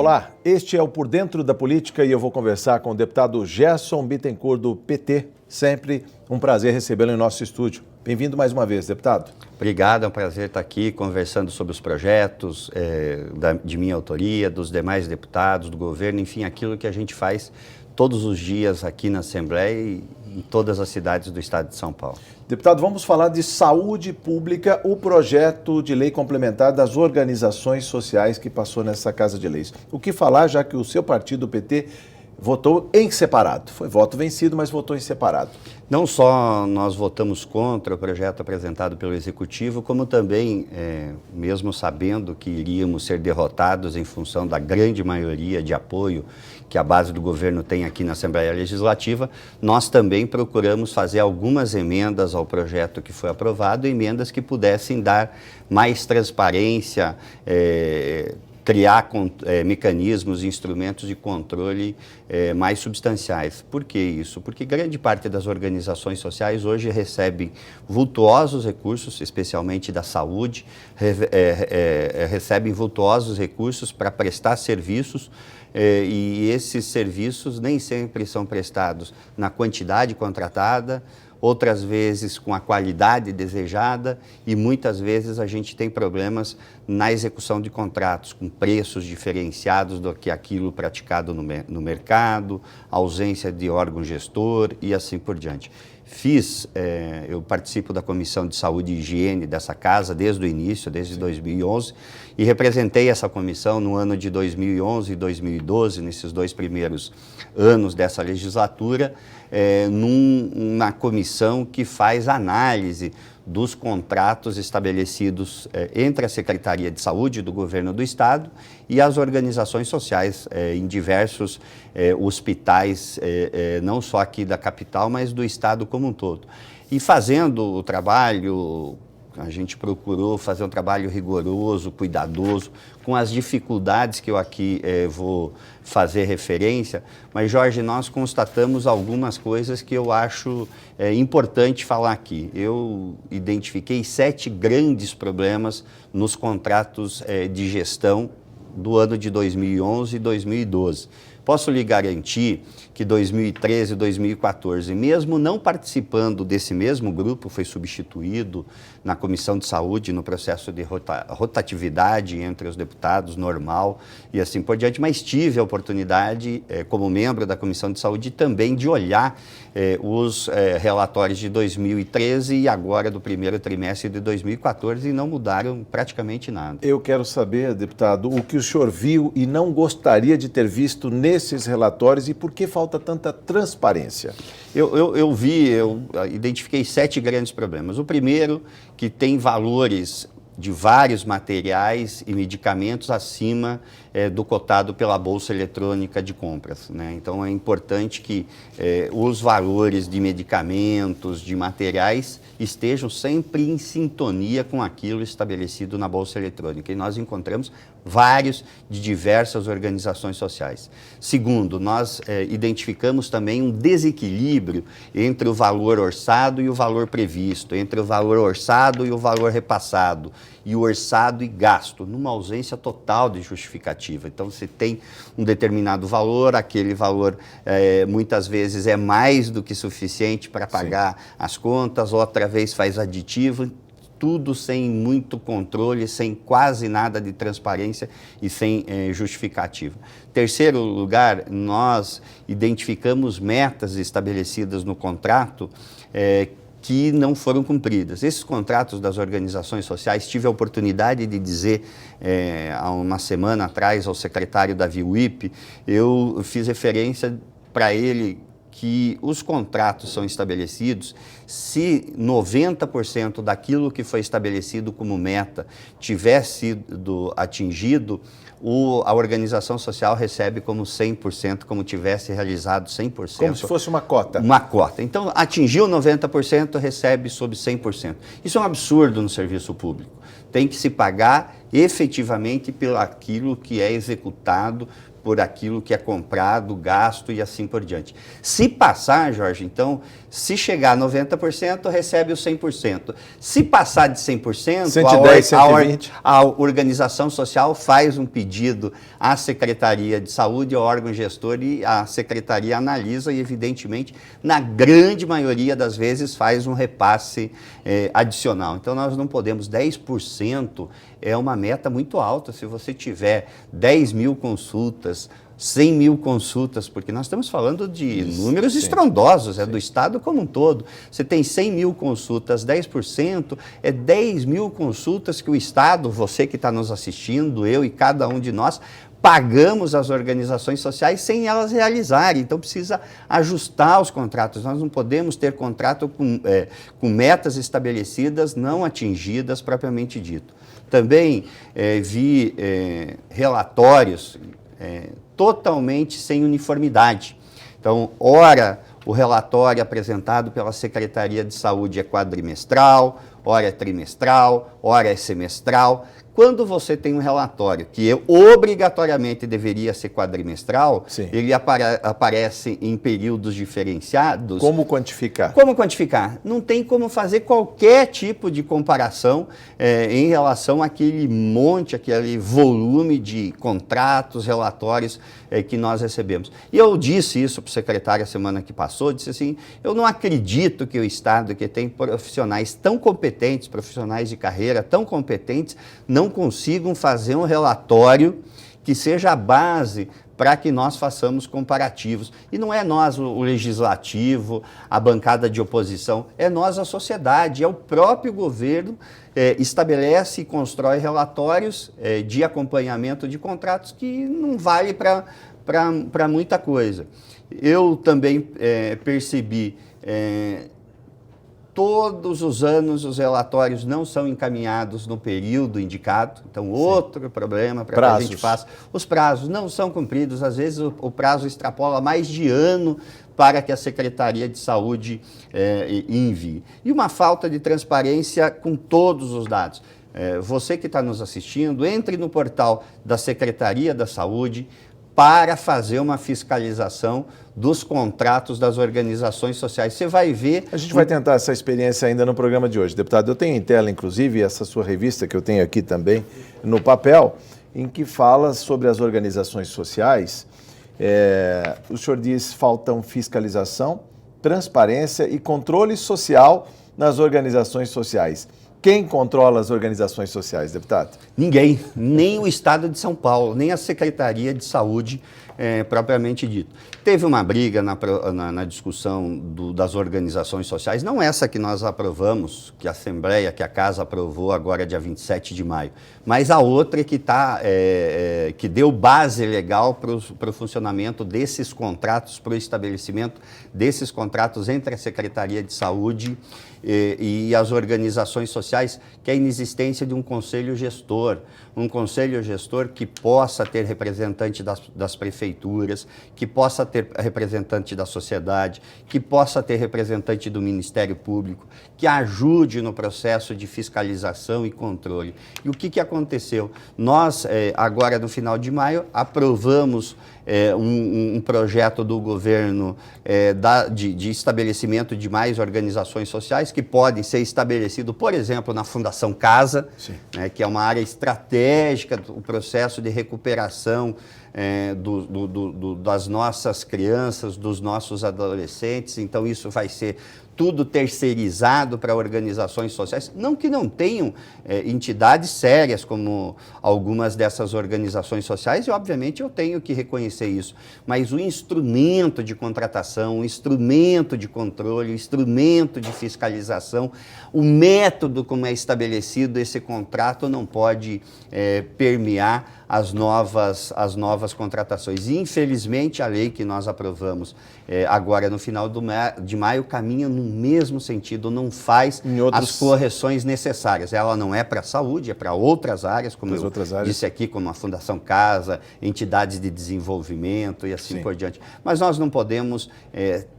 Olá, este é o Por Dentro da Política e eu vou conversar com o deputado Gerson Bittencourt do PT. Sempre um prazer recebê-lo em nosso estúdio. Bem-vindo mais uma vez, deputado. Obrigado, é um prazer estar aqui conversando sobre os projetos de minha autoria, dos demais deputados, do governo, enfim, aquilo que a gente faz todos os dias aqui na Assembleia e em todas as cidades do estado de São Paulo. Deputado, vamos falar de saúde pública, o projeto de lei complementar das organizações sociais que passou nessa Casa de Leis. O que falar, já que o seu partido, o PT, votou em separado. Foi voto vencido, mas votou em separado. Não só nós votamos contra o projeto apresentado pelo Executivo, como também, mesmo sabendo que iríamos ser derrotados em função da grande maioria de apoio que a base do governo tem aqui na Assembleia Legislativa, nós também procuramos fazer algumas emendas ao projeto que foi aprovado, emendas que pudessem dar mais transparência, criar mecanismos e instrumentos de controle mais substanciais. Por que isso? Porque grande parte das organizações sociais hoje recebem vultuosos recursos, especialmente da saúde, recebem vultuosos recursos para prestar serviços, e esses serviços nem sempre são prestados na quantidade contratada, outras vezes com a qualidade desejada e muitas vezes a gente tem problemas na execução de contratos, com preços diferenciados do que aquilo praticado no mercado, ausência de órgão gestor e assim por diante. Eu participo da Comissão de Saúde e Higiene dessa casa desde o início, desde 2011, e representei essa comissão no ano de 2011 e 2012, nesses dois primeiros anos dessa legislatura, numa comissão que faz análise dos contratos estabelecidos entre a Secretaria de Saúde do Governo do Estado e as organizações sociais em diversos hospitais, não só aqui da capital, mas do Estado como um todo. E fazendo o trabalho, a gente procurou fazer um trabalho rigoroso, cuidadoso, com as dificuldades que eu aqui vou fazer referência, mas, Jorge, nós constatamos algumas coisas que eu acho importante falar aqui. Eu identifiquei 7 grandes problemas nos contratos de gestão do ano de 2011 e 2012. Posso lhe garantir que 2013 e 2014, mesmo não participando desse mesmo grupo, foi substituído na Comissão de Saúde, no processo de rotatividade entre os deputados, normal e assim por diante, mas tive a oportunidade, como membro da Comissão de Saúde, também de olhar os relatórios de 2013 e agora do primeiro trimestre de 2014 e não mudaram praticamente nada. Eu quero saber, deputado, o que o senhor viu e não gostaria de ter visto nesses relatórios e por que falta tanta transparência? Eu identifiquei 7 grandes problemas. O primeiro, que tem valores de vários materiais e medicamentos acima do cotado pela Bolsa Eletrônica de Compras, né? Então é importante que os valores de medicamentos, de materiais, estejam sempre em sintonia com aquilo estabelecido na Bolsa Eletrônica. E nós encontramos vários de diversas organizações sociais. Segundo, nós identificamos também um desequilíbrio entre o valor orçado e o valor previsto, entre o valor orçado e o valor repassado, e o orçado e gasto, numa ausência total de justificativa. Então, você tem um determinado valor, aquele valor muitas vezes é mais do que suficiente para pagar Sim. as contas, outra vez faz aditivo, tudo sem muito controle, sem quase nada de transparência e sem justificativa. Terceiro lugar, nós identificamos metas estabelecidas no contrato que não foram cumpridas. Esses contratos das organizações sociais, tive a oportunidade de dizer há uma semana atrás ao secretário da VIUIP, eu fiz referência para ele que os contratos são estabelecidos se 90% daquilo que foi estabelecido como meta tiver sido atingido, a organização social recebe como 100%, como tivesse realizado 100%. Como se fosse uma cota. Uma cota. Então, atingiu 90%, recebe sob 100%. Isso é um absurdo no serviço público. Tem que se pagar efetivamente pelo aquilo que é executado por aquilo que é comprado, gasto e assim por diante. Se passar, Jorge, então, se chegar a 90%, recebe os 100%. Se passar de 100%, 110, 120. a organização social faz um pedido à Secretaria de Saúde, ao órgão gestor, e a Secretaria analisa e, evidentemente, na grande maioria das vezes, faz um repasse adicional. Então, nós não podemos, 10% é uma meta muito alta. Se você tiver 10 mil consultas, 100 mil consultas, porque nós estamos falando de números estrondosos, do Estado como um todo. Você tem 100 mil consultas, 10%, é 10 mil consultas que o Estado, você que está nos assistindo, eu e cada um de nós, pagamos as organizações sociais sem elas realizarem. Então, precisa ajustar os contratos. Nós não podemos ter contrato com metas estabelecidas, não atingidas, propriamente dito. Também vi relatórios totalmente sem uniformidade. Então, ora, o relatório apresentado pela Secretaria de Saúde é quadrimestral, ora é trimestral, ora é semestral. Quando você tem um relatório que obrigatoriamente deveria ser quadrimestral, sim, ele aparece em períodos diferenciados. Como quantificar? Como quantificar? Não tem como fazer qualquer tipo de comparação em relação àquele monte, aquele volume de contratos, relatórios que nós recebemos. E eu disse isso para o secretário a semana que passou, disse assim, eu não acredito que o Estado, que tem profissionais tão competentes, profissionais de carreira tão competentes, não consigam fazer um relatório que seja a base para que nós façamos comparativos. E não é nós, o legislativo, a bancada de oposição, é nós, a sociedade, é o próprio governo estabelece e constrói relatórios de acompanhamento de contratos que não vale para muita coisa. Eu também percebi todos os anos os relatórios não são encaminhados no período indicado, então outro problema para que a gente faça. Os prazos não são cumpridos, às vezes o prazo extrapola mais de ano para que a Secretaria de Saúde envie. E uma falta de transparência com todos os dados. Você que está nos assistindo, entre no portal da Secretaria da Saúde para fazer uma fiscalização dos contratos das organizações sociais. Você vai ver... A gente vai tentar essa experiência ainda no programa de hoje. Deputado, eu tenho em tela, inclusive, essa sua revista que eu tenho aqui também, no papel, em que fala sobre as organizações sociais. O senhor diz que faltam fiscalização, transparência e controle social nas organizações sociais. Quem controla as organizações sociais, deputado? Ninguém, nem o Estado de São Paulo, nem a Secretaria de Saúde, propriamente dito. Teve uma briga na discussão das organizações sociais, não essa que nós aprovamos, que a Assembleia, que a Casa aprovou agora dia 27 de maio, mas a outra que deu base legal para o funcionamento desses contratos, para o estabelecimento desses contratos entre a Secretaria de Saúde e as organizações sociais, que é a inexistência de um conselho gestor que possa ter representante das prefeituras, que possa ter representante da sociedade, que possa ter representante do Ministério Público, que ajude no processo de fiscalização e controle. E o que aconteceu? Nós, agora no final de maio, aprovamos um projeto do governo de estabelecimento de mais organizações sociais que podem ser estabelecido, por exemplo, na Fundação Casa, que é uma área estratégica do processo de recuperação das nossas crianças, dos nossos adolescentes. Então, isso vai ser tudo terceirizado para organizações sociais, não que não tenham entidades sérias como algumas dessas organizações sociais, e obviamente eu tenho que reconhecer isso, mas o instrumento de contratação, o instrumento de controle, o instrumento de fiscalização, o método como é estabelecido esse contrato não pode permear as novas contratações. E, infelizmente, a lei que nós aprovamos agora no final de maio caminha no mesmo sentido, não faz as correções necessárias. Ela não é para a saúde, é para outras áreas, como eu disse aqui, como a Fundação Casa, entidades de desenvolvimento e assim por diante. Mas nós não podemos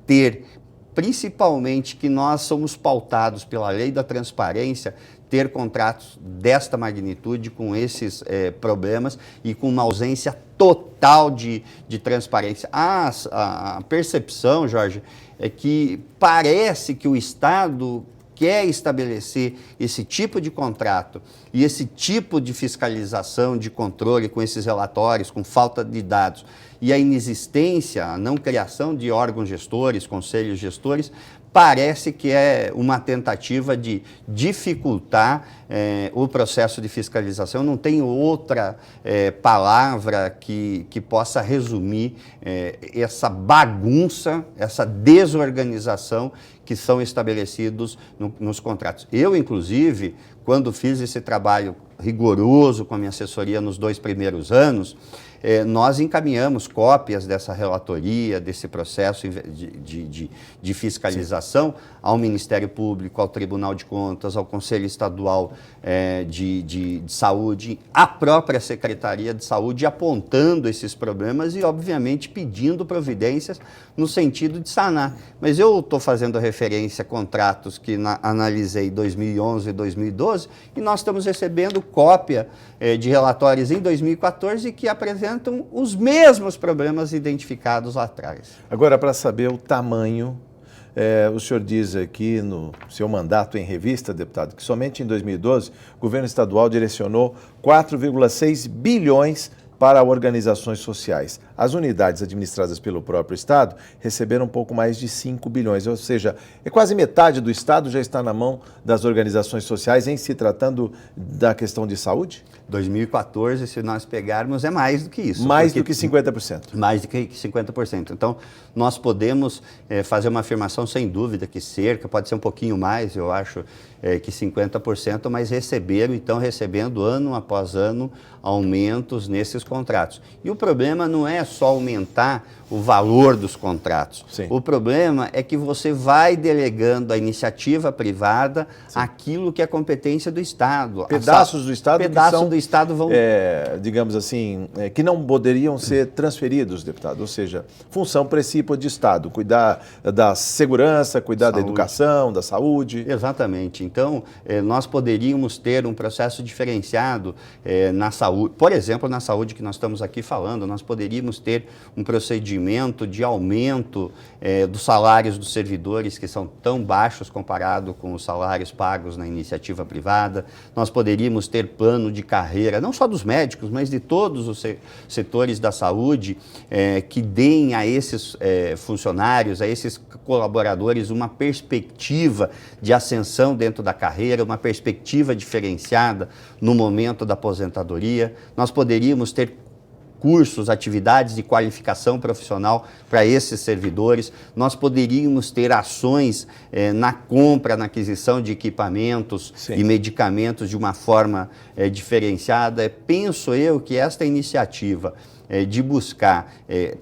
ter principalmente que nós somos pautados pela lei da transparência, ter contratos desta magnitude, com esses problemas e com uma ausência total de transparência. A percepção, Jorge, é que parece que o Estado quer estabelecer esse tipo de contrato e esse tipo de fiscalização, de controle com esses relatórios, com falta de dados, e a inexistência, a não criação de órgãos gestores, conselhos gestores, parece que é uma tentativa de dificultar o processo de fiscalização. Não tem outra palavra que possa resumir essa bagunça, essa desorganização que são estabelecidos nos contratos. Eu, inclusive, quando fiz esse trabalho rigoroso com a minha assessoria nos 2 primeiros anos, nós encaminhamos cópias dessa relatoria, desse processo de fiscalização ao Ministério Público, ao Tribunal de Contas, ao Conselho Estadual de Saúde, à própria Secretaria de Saúde, apontando esses problemas e, obviamente, pedindo providências no sentido de sanar. Mas eu estou fazendo referência a contratos que analisei em 2011 e 2012 e nós estamos recebendo cópia de relatórios em 2014 que apresentam os mesmos problemas identificados lá atrás. Agora, para saber o tamanho, o senhor diz aqui no seu mandato em revista, deputado, que somente em 2012 o governo estadual direcionou 4,6 bilhões para organizações sociais. As unidades administradas pelo próprio Estado receberam um pouco mais de 5 bilhões, ou seja, quase metade do Estado já está na mão das organizações sociais em se tratando da questão de saúde? 2014, se nós pegarmos, é mais do que isso. Mais do que 50%. Mais do que 50%. Então, nós podemos fazer uma afirmação sem dúvida que cerca, pode ser um pouquinho mais, eu acho, que 50%, mas estão recebendo ano após ano aumentos nesses contratos. E o problema não é só aumentar o valor dos contratos. Sim. O problema é que você vai delegando à iniciativa privada aquilo que é competência do Estado. Pedaços do Estado Pedaços do Estado vão... digamos assim, que não poderiam ser transferidos, deputado. Ou seja, função principal de Estado, cuidar da segurança, cuidar da educação, da saúde. Exatamente. Então, nós poderíamos ter um processo diferenciado na saúde. Por exemplo, na saúde que nós estamos aqui falando, nós poderíamos ter um procedimento de aumento dos salários dos servidores, que são tão baixos comparado com os salários pagos na iniciativa privada. Nós poderíamos ter plano de carreira, não só dos médicos, mas de todos os setores da saúde, que deem a esses funcionários, a esses colaboradores, uma perspectiva de ascensão dentro da carreira, uma perspectiva diferenciada no momento da aposentadoria. Nós poderíamos ter cursos, atividades de qualificação profissional para esses servidores. Nós poderíamos ter ações na compra, na aquisição de equipamentos e medicamentos de uma forma diferenciada. Penso eu que esta iniciativa de buscar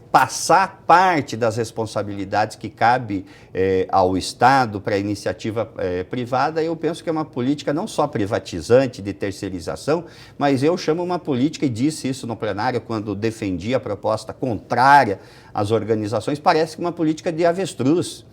passar parte das responsabilidades que cabe ao Estado para a iniciativa privada, eu penso que é uma política não só privatizante, de terceirização, mas eu chamo uma política, e disse isso no plenário quando defendi a proposta contrária às organizações, parece que uma política de avestruz.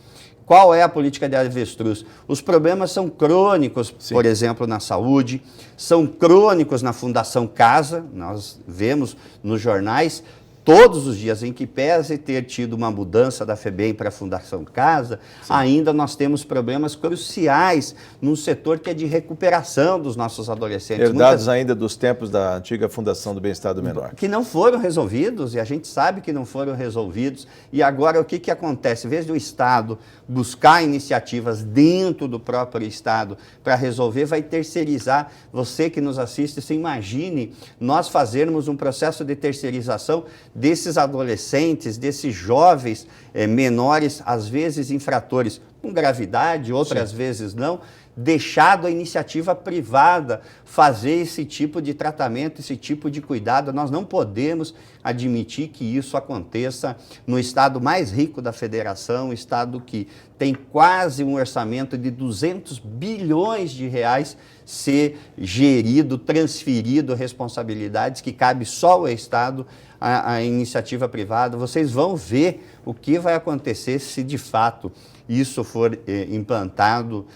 Qual é a política de avestruz? Os problemas são crônicos, por exemplo, na saúde, são crônicos na Fundação Casa, nós vemos nos jornais todos os dias, em que pese ter tido uma mudança da FEBEM para a Fundação Casa, ainda nós temos problemas cruciais num setor que é de recuperação dos nossos adolescentes. Herdados ainda dos tempos da antiga Fundação do Bem-Estar do Menor. Que não foram resolvidos, e a gente sabe que não foram resolvidos. E agora o que acontece? Em vez do Estado buscar iniciativas dentro do próprio Estado para resolver, vai terceirizar. Você que nos assiste, se imagine nós fazermos um processo de terceirização desses adolescentes, desses jovens menores, às vezes infratores com gravidade, outras vezes não, deixado a iniciativa privada fazer esse tipo de tratamento, esse tipo de cuidado. Nós não podemos admitir que isso aconteça no estado mais rico da federação, estado que tem quase um orçamento de 200 bilhões de reais ser gerido, transferido responsabilidades que cabe só ao Estado, à iniciativa privada. Vocês vão ver o que vai acontecer se de fato isso for implantado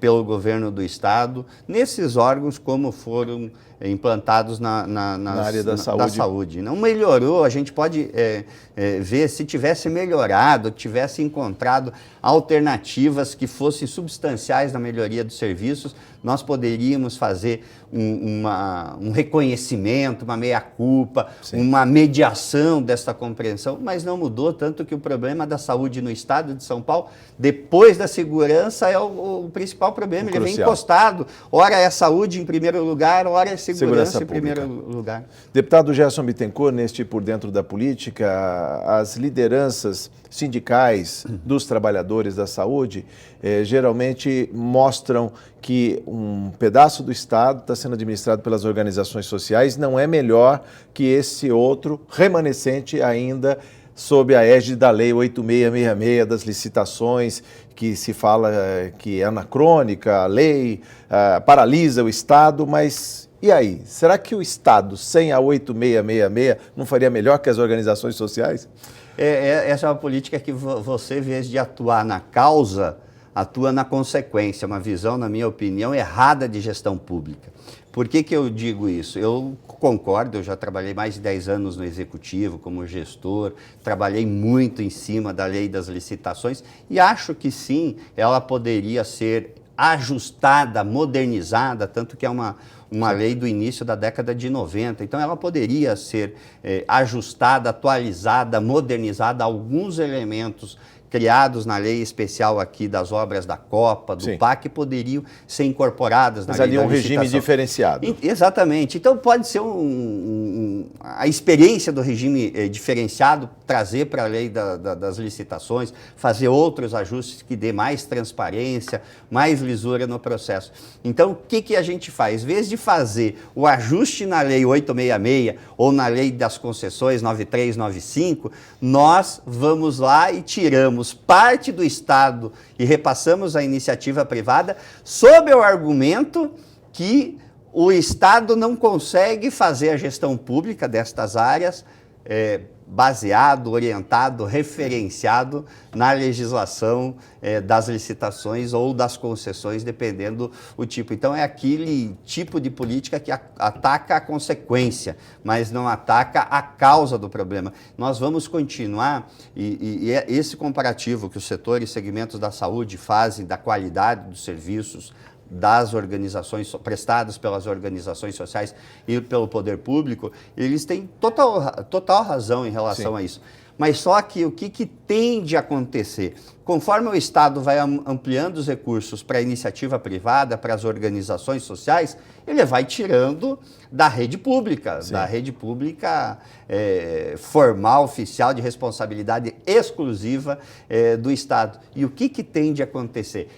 pelo governo do Estado, nesses órgãos como foram implantados na área da saúde. Não melhorou, a gente pode ver se tivesse melhorado, tivesse encontrado alternativas que fossem substanciais na melhoria dos serviços, nós poderíamos fazer um reconhecimento, uma meia-culpa, uma mediação dessa compreensão, mas não mudou, tanto que o problema da saúde no estado de São Paulo, depois da segurança, é o principal problema, ele vem encostado. Ora é saúde em primeiro lugar, ora é segurança em primeiro lugar. Deputado Gerson Bittencourt, neste Por Dentro da Política, as lideranças sindicais dos trabalhadores da saúde geralmente mostram que um pedaço do Estado está sendo administrado pelas organizações sociais, não é melhor que esse outro remanescente ainda sob a égide da Lei 8666 das licitações, que se fala que é anacrônica, a lei paralisa o Estado, mas e aí? Será que o Estado, sem a 8666, não faria melhor que as organizações sociais? Essa é uma política que você, em vez de atuar na causa, atua na consequência, uma visão, na minha opinião, errada de gestão pública. Por que eu digo isso? Eu concordo, eu já trabalhei mais de 10 anos no Executivo como gestor, trabalhei muito em cima da lei das licitações e acho que sim, ela poderia ser ajustada, modernizada, tanto que é uma lei do início da década de 90, então ela poderia ser ajustada, atualizada, modernizada, alguns elementos criados na lei especial aqui das obras da Copa, do PAC, poderiam ser incorporadas na lei da licitação. Mas ali um regime diferenciado. Exatamente. Então pode ser a experiência do regime diferenciado, trazer para a lei das licitações, fazer outros ajustes que dê mais transparência, mais lisura no processo. Então o que a gente faz? Em vez de fazer o ajuste na lei 866 ou na lei das concessões 9395, nós vamos lá e tiramos parte do Estado e repassamos à iniciativa privada sob o argumento que o Estado não consegue fazer a gestão pública destas áreas baseado, orientado, referenciado na legislação das licitações ou das concessões, dependendo o tipo. Então, é aquele tipo de política que ataca a consequência, mas não ataca a causa do problema. Nós vamos continuar, e esse comparativo que os setores e segmentos da saúde fazem da qualidade dos serviços, das organizações prestadas pelas organizações sociais e pelo poder público, eles têm total razão em relação a isso. Mas só que o que tende a acontecer? Conforme o Estado vai ampliando os recursos para a iniciativa privada, para as organizações sociais, ele vai tirando da rede pública, formal, oficial, de responsabilidade exclusiva do Estado. E o que tende a acontecer?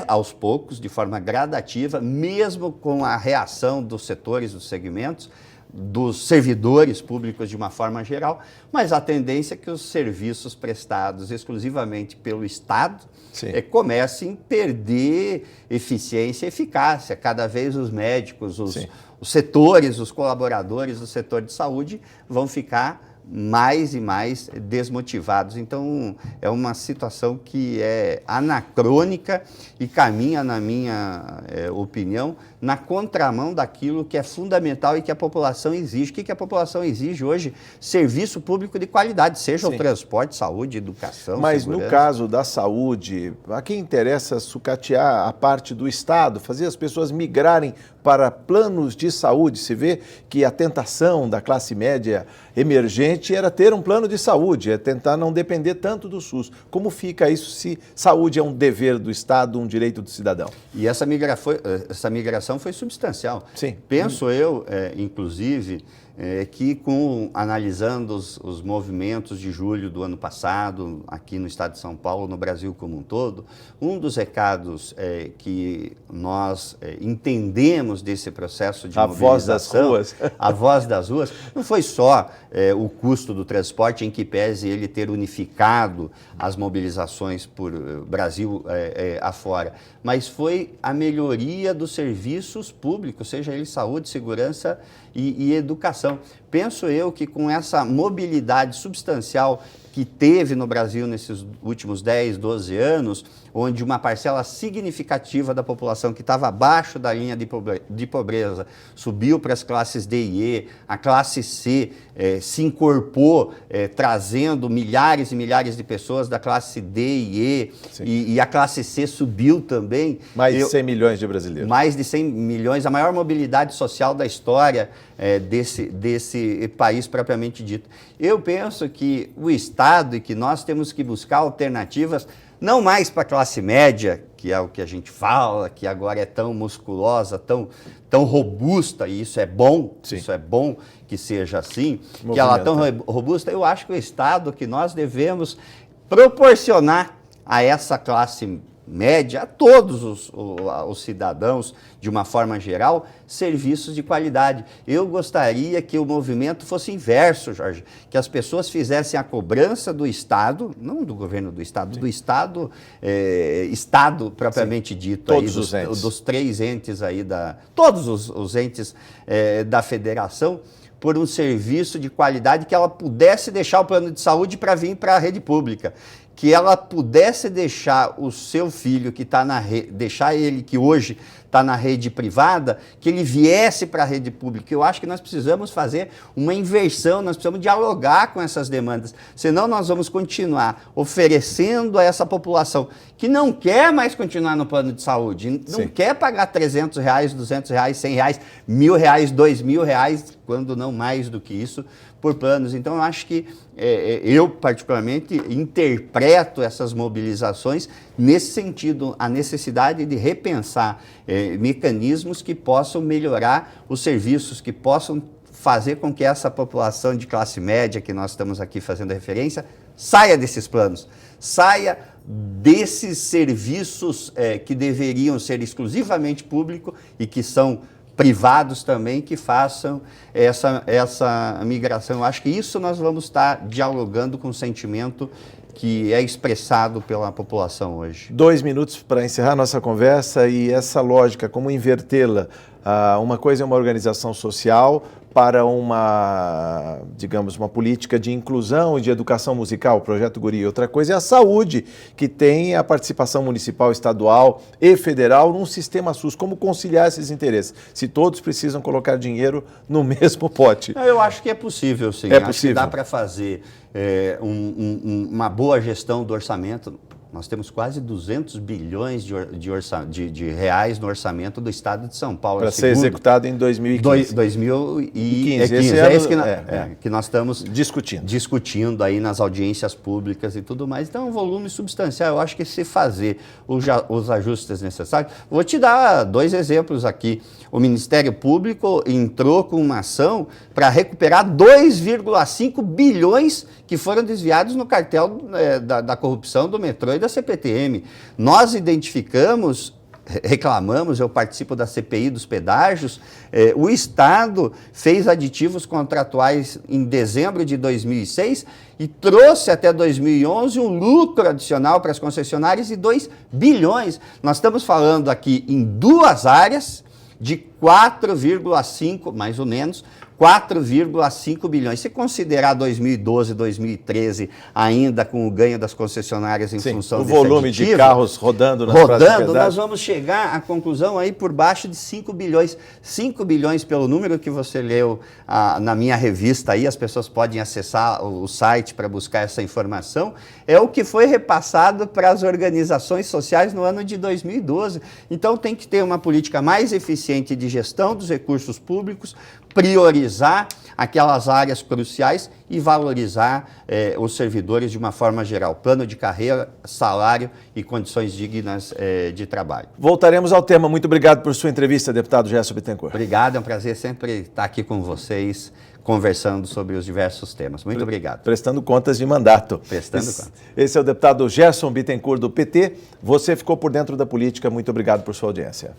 Aos poucos, de forma gradativa, mesmo com a reação dos setores, dos segmentos, dos servidores públicos de uma forma geral, mas a tendência é que os serviços prestados exclusivamente pelo Estado comecem a perder eficiência e eficácia. Cada vez os médicos, os setores, os colaboradores do setor de saúde vão ficar mais e mais desmotivados. Então, é uma situação que é anacrônica e caminha, na minha opinião, na contramão daquilo que é fundamental e que a população exige. O que a população exige hoje? Serviço público de qualidade, seja o transporte, saúde, educação, Mas segurança. No caso da saúde, a quem interessa sucatear a parte do Estado, fazer as pessoas migrarem para planos de saúde. Se vê que a tentação da classe média emergente era ter um plano de saúde, é tentar não depender tanto do SUS. Como fica isso se saúde é um dever do Estado, um direito do cidadão? E essa migração foi substancial. Sim. Penso eu, inclusive, que analisando os movimentos de julho do ano passado, aqui no estado de São Paulo, no Brasil como um todo, um dos recados que nós entendemos desse processo de mobilização, a voz das ruas, não foi só o custo do transporte, em que pese ele ter unificado as mobilizações por Brasil afora, mas foi a melhoria dos serviços públicos, seja ele saúde, segurança e educação. Penso eu que com essa mobilidade substancial que teve no Brasil nesses últimos 10, 12 anos, onde uma parcela significativa da população que estava abaixo da linha de pobreza subiu para as classes D e E, a classe C se incorporou, trazendo milhares e milhares de pessoas da classe D e E, e a classe C subiu também. Mais de 100 milhões de brasileiros. Mais de 100 milhões, a maior mobilidade social da história desse país propriamente dito. Eu penso que o Estado e que nós temos que buscar alternativas, não mais para a classe média, que é o que a gente fala, que agora é tão musculosa, tão robusta, e isso é bom, isso é bom que seja assim, que ela é tão robusta. Eu acho que o Estado, que nós devemos proporcionar a essa classe média, a todos os cidadãos, de uma forma geral, serviços de qualidade. Eu gostaria que o movimento fosse inverso, Jorge, que as pessoas fizessem a cobrança do Estado, não do governo do Estado, do Estado, Estado propriamente dito, todos aí, os entes. dos 3 entes aí, todos os entes da federação, por um serviço de qualidade, que ela pudesse deixar o plano de saúde para vir para a rede pública, que ela pudesse deixar o seu filho que está na rede, deixar ele que hoje está na rede privada, que ele viesse para a rede pública. Eu acho que nós precisamos fazer uma inversão, nós precisamos dialogar com essas demandas, senão nós vamos continuar oferecendo a essa população que não quer mais continuar no plano de saúde, não quer pagar R$300, R$200, R$100, R$1.000, R$2.000, quando não mais do que isso, por planos. Então, eu acho que eu, particularmente, interpreto essas mobilizações nesse sentido, a necessidade de repensar mecanismos que possam melhorar os serviços, que possam fazer com que essa população de classe média, que nós estamos aqui fazendo referência, saia desses planos, saia desses serviços que deveriam ser exclusivamente públicos e que são privados também, que façam essa migração. Eu acho que isso nós vamos estar dialogando com o sentimento que é expressado pela população hoje. 2 minutos para encerrar nossa conversa, e essa lógica, como invertê-la? Uma coisa é uma organização social para uma, digamos, uma política de inclusão e de educação musical, o Projeto Guri. Outra coisa é a saúde, que tem a participação municipal, estadual e federal num sistema SUS. Como conciliar esses interesses? Se todos precisam colocar dinheiro no mesmo pote. Eu acho que é possível, sim. É possível. Acho que dá para fazer uma boa gestão do orçamento. Nós temos quase 200 bilhões de reais no orçamento do Estado de São Paulo. Para ser executado em 2015. 2015. É isso que nós estamos discutindo aí nas audiências públicas e tudo mais. Então, é um volume substancial. Eu acho que se fazer os ajustes necessários... Vou te dar 2 exemplos aqui. O Ministério Público entrou com uma ação para recuperar 2,5 bilhões que foram desviados no cartel da corrupção do metrô e da CPTM. Nós reclamamos, eu participo da CPI dos pedágios, o Estado fez aditivos contratuais em dezembro de 2006 e trouxe até 2011 um lucro adicional para as concessionárias de 2 bilhões. Nós estamos falando aqui em 2 áreas de 4,5, mais ou menos, 4,5 bilhões. Se considerar 2012, 2013, ainda com o ganho das concessionárias em função desse aditivo, o volume de carros rodando nas praças de pedágio, nós vamos chegar à conclusão aí por baixo de 5 bilhões. 5 bilhões, pelo número que você leu na minha revista aí, as pessoas podem acessar o site para buscar essa informação, é o que foi repassado para as organizações sociais no ano de 2012. Então tem que ter uma política mais eficiente de gestão dos recursos públicos, priorizar aquelas áreas cruciais e valorizar os servidores de uma forma geral. Plano de carreira, salário e condições dignas de trabalho. Voltaremos ao tema. Muito obrigado por sua entrevista, deputado Gerson Bittencourt. Obrigado, é um prazer sempre estar aqui com vocês, conversando sobre os diversos temas. Muito obrigado. Prestando contas de mandato. Prestando contas. Esse é o deputado Gerson Bittencourt, do PT. Você ficou por dentro da política. Muito obrigado por sua audiência.